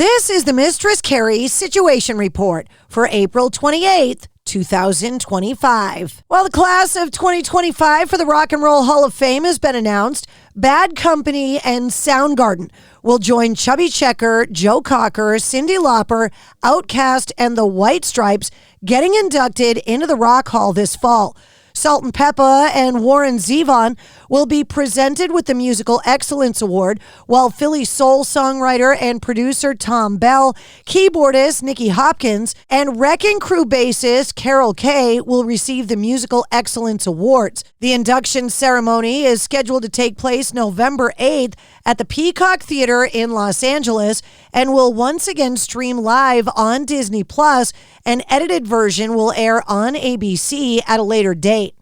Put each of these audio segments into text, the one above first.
This is the Mistress Carrie Situation Report for April 28th, 2025. Well, the class of 2025 for the Rock and Roll Hall of Fame has been announced. Bad Company and Soundgarden will join Chubby Checker, Joe Cocker, Cyndi Lauper, Outkast, and the White Stripes getting inducted into the Rock Hall this fall. Salt and Peppa and Warren Zevon will be presented with the Musical Excellence Award, while Philly soul songwriter and producer Tom Bell, keyboardist Nicky Hopkins, and Wrecking Crew bassist Carol Kay will receive the Musical Excellence Awards. The induction ceremony is scheduled to take place November 8th at the Peacock Theater in Los Angeles and will once again stream live on Disney+. An edited version will air on ABC at a later date.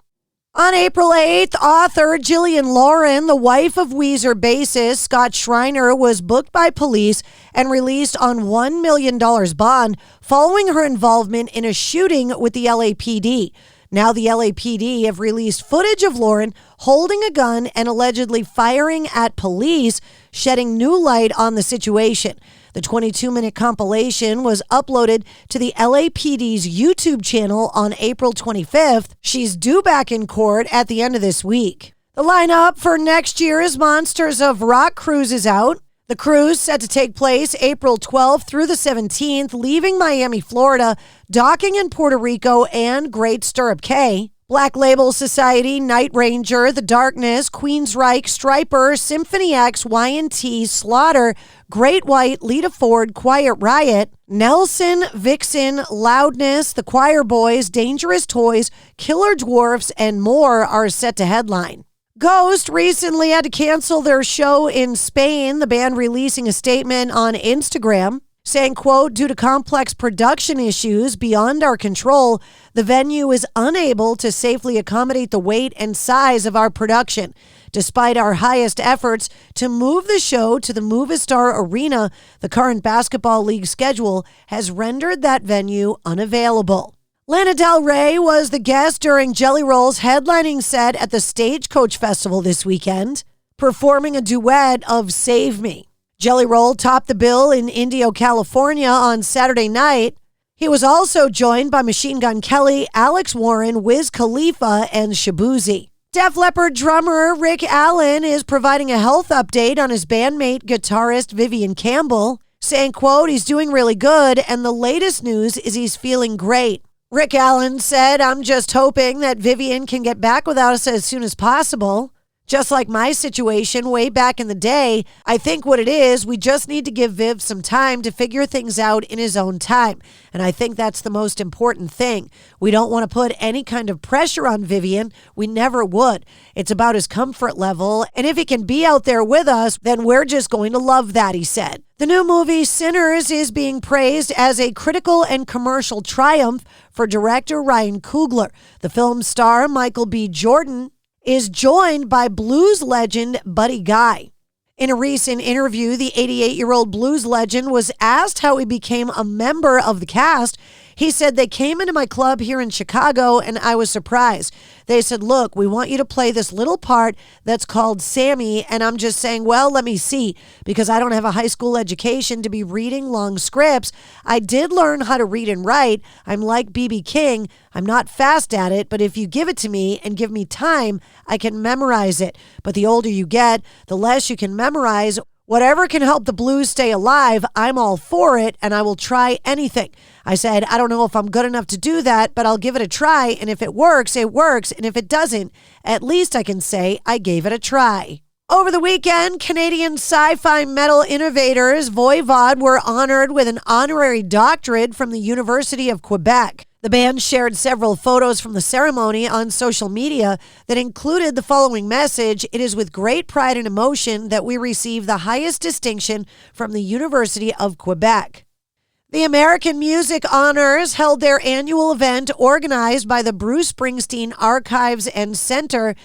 On April 8th, author Jillian Lauren, the wife of Weezer bassist Scott Schreiner, was booked by police and released on $1 million bond following her involvement in a shooting with the LAPD. Now the LAPD have released footage of Lauren holding a gun and allegedly firing at police, shedding new light on the situation. The 22-minute compilation was uploaded to the LAPD's YouTube channel on April 25th. She's due back in court at the end of this week. The lineup for next year's Monsters of Rock cruise is out. The cruise set to take place April 12th through the 17th, leaving Miami, Florida, docking in Puerto Rico and Great Stirrup Cay. Black Label Society, Night Ranger, The Darkness, Queensryche, Striper, Symphony X, Y&T, Slaughter, Great White, Lita Ford, Quiet Riot, Nelson, Vixen, Loudness, The Choir Boys, Dangerous Toys, Killer Dwarfs, and more are set to headline. Ghost recently had to cancel their show in Spain, the band releasing a statement on Instagram saying, quote, due to complex production issues beyond our control, the venue is unable to safely accommodate the weight and size of our production. Despite our highest efforts to move the show to the Movistar Arena, the current basketball league schedule has rendered that venue unavailable. Lana Del Rey was the guest during Jelly Roll's headlining set at the Stagecoach Festival this weekend, performing a duet of Save Me. Jelly Roll topped the bill in Indio, California on Saturday night. He was also joined by Machine Gun Kelly, Alex Warren, Wiz Khalifa, and Shabuzi. Def Leppard drummer Rick Allen is providing a health update on his bandmate, guitarist Vivian Campbell, saying, quote, he's doing really good, and the latest news is he's feeling great. Rick Allen said, I'm just hoping that Vivian can get back with us as soon as possible. Just like my situation way back in the day, I think what it is, we just need to give Viv some time to figure things out in his own time. And I think that's the most important thing. We don't want to put any kind of pressure on Vivian. We never would. It's about his comfort level. And if he can be out there with us, then we're just going to love that, he said. The new movie Sinners is being praised as a critical and commercial triumph for director Ryan Coogler. The film star Michael B. Jordan is joined by blues legend Buddy Guy. In a recent interview, the 88-year-old blues legend was asked how he became a member of the cast. He said, they came into my club here in Chicago and I was surprised. They said, look, we want you to play this little part that's called Sammy. And I'm just saying, well, let me see, because I don't have a high school education to be reading long scripts. I did learn how to read and write. I'm like B.B. King. I'm not fast at it, but if you give it to me and give me time, I can memorize it. But the older you get, the less you can memorize. Whatever can help the blues stay alive, I'm all for it, and I will try anything. I said, I don't know if I'm good enough to do that, but I'll give it a try, and if it works, it works, and if it doesn't, at least I can say I gave it a try. Over the weekend, Canadian sci-fi metal innovators Voivod were honored with an honorary doctorate from the University of Quebec. The band shared several photos from the ceremony on social media that included the following message: it is with great pride and emotion that we receive the highest distinction from the University of Quebec. The American Music Honors held their annual event organized by the Bruce Springsteen Archives and Center.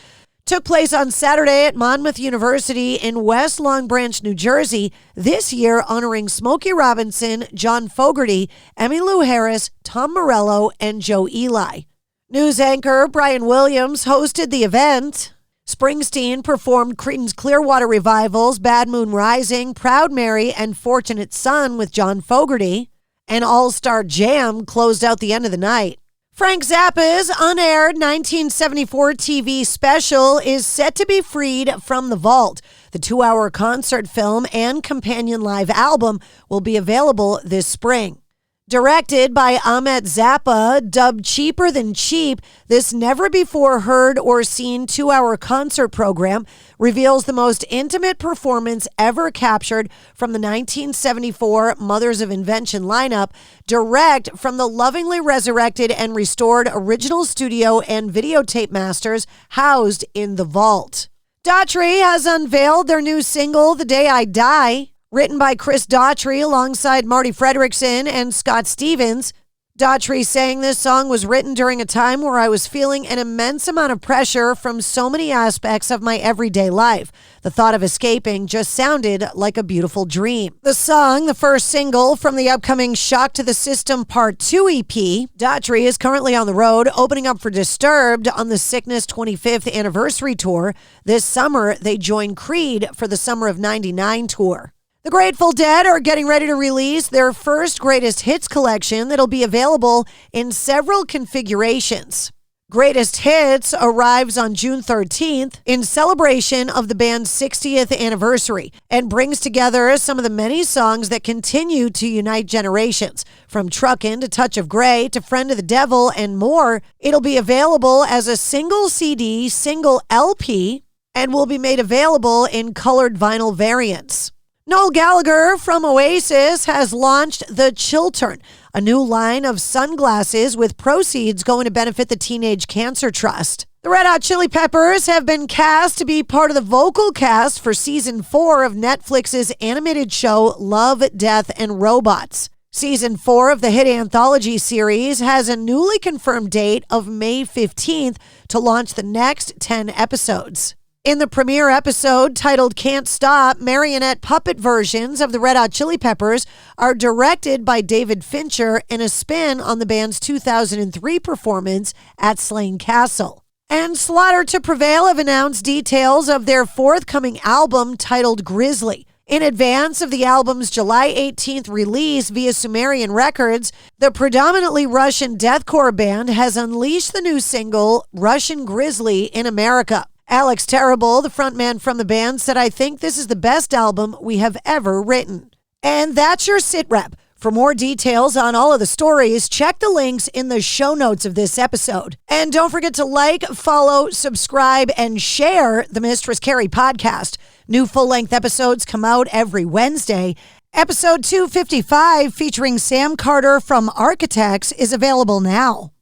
Took place on Saturday at Monmouth University in West Long Branch, New Jersey, this year honoring Smokey Robinson, John Fogerty, Emmylou Harris, Tom Morello, and Joe Ely. News anchor Brian Williams hosted the event. Springsteen performed Creedence Clearwater Revival's Bad Moon Rising, Proud Mary, and Fortunate Son with John Fogerty. An all-star jam closed out the end of the night. Frank Zappa's unaired 1974 TV special is set to be freed from the vault. The 2-hour concert film and companion live album will be available this spring. Directed by Ahmet Zappa, dubbed Cheaper Than Cheap, this never-before-heard or seen 2-hour concert program reveals the most intimate performance ever captured from the 1974 Mothers of Invention lineup, direct from the lovingly resurrected and restored original studio and videotape masters housed in the vault. Daughtry has unveiled their new single, The Day I Die. Written by Chris Daughtry alongside Marty Fredrickson and Scott Stevens. Daughtry saying this song was written during a time where I was feeling an immense amount of pressure from so many aspects of my everyday life. The thought of escaping just sounded like a beautiful dream. The song, the first single from the upcoming Shock to the System Part 2 EP, Daughtry is currently on the road, opening up for Disturbed on the Sickness 25th Anniversary Tour. This summer, they join Creed for the Summer of '99 tour. The Grateful Dead are getting ready to release their first greatest hits collection that'll be available in several configurations. Greatest Hits arrives on June 13th in celebration of the band's 60th anniversary and brings together some of the many songs that continue to unite generations. From Truckin' to Touch of Grey to Friend of the Devil and more, it'll be available as a single CD, single LP, and will be made available in colored vinyl variants. Noel Gallagher from Oasis has launched the Chiltern, a new line of sunglasses with proceeds going to benefit the Teenage Cancer Trust. The Red Hot Chili Peppers have been cast to be part of the vocal cast for Season 4 of Netflix's animated show Love, Death, and Robots. Season 4 of the hit anthology series has a newly confirmed date of May 15th to launch the next 10 episodes. In the premiere episode, titled Can't Stop, marionette puppet versions of the Red Hot Chili Peppers are directed by David Fincher in a spin on the band's 2003 performance at Slane Castle. And Slaughter to Prevail have announced details of their forthcoming album titled Grizzly. In advance of the album's July 18th release via Sumerian Records, the predominantly Russian deathcore band has unleashed the new single, Russian Grizzly, in America. Alex Terrible, the frontman from the band, said, I think this is the best album we have ever written. And that's your sit rep. For more details on all of the stories, check the links in the show notes of this episode. And don't forget to like, follow, subscribe, and share the Mistress Carrie Podcast. New full-length episodes come out every Wednesday. Episode 255, featuring Sam Carter from Architects, is available now.